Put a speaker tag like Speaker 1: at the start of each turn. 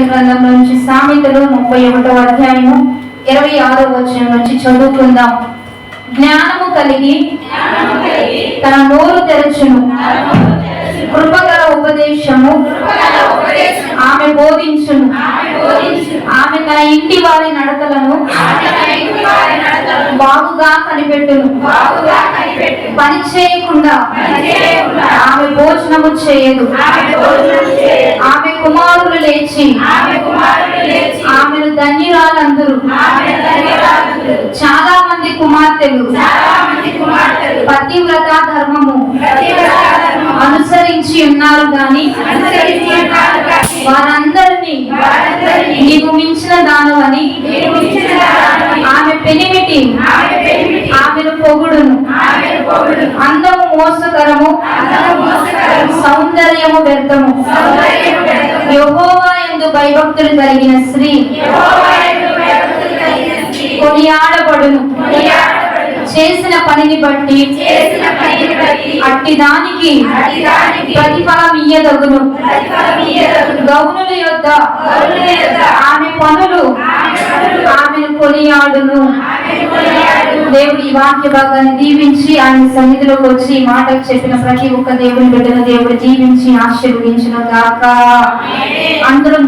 Speaker 1: గ్రంథంలో నుంచి సామెతలు 31వ అధ్యాయము 26వ వచనం నుంచి చదువుకుందాం. జ్ఞానము కలిగి తన నోరు తెరచును, కృపగల ఉపదేశము ఆమె బోధించును. ఆమె తన ఇంటి వారి నడకలను బాగుగా కనిపెట్టును. పని చేయకుండా ఆమె భోజనము చేయదు. ఆమె కుమారులు లేచి ఆమెను ధన్యురాలందరూ. చాలా మంది కుమార్తెలు పతివ్రత ధర్మము అనుసరించి ఉన్నారు గాని వారందరినీ నీకు మించిన దానవని ఆమె పెనిమిటి ఆమెను పొగుడును. అందము మోసకరము, సౌందర్యము వ్యర్థము. యెహోవా యందు భయభక్తులు కలిగిన స్త్రీ కొనియాడబడును. చేసిన పనిని బట్టి అట్టి దానికి ప్రతిఫలం ఇయ్యదగును. గౌనుల యొద్ద ఆమె పనులు ఆమెను కొనియాడును. దేవుడు ఈ వాక్య భాగాన్ని దీవించి ఆయన సన్నిధిలోకి వచ్చి ఈ మాటలు చెప్పిన ప్రతి ఒక్క దేవుని బిడ్డను దేవుడు దీవించి ఆశీర్వదించును గాక. అందరం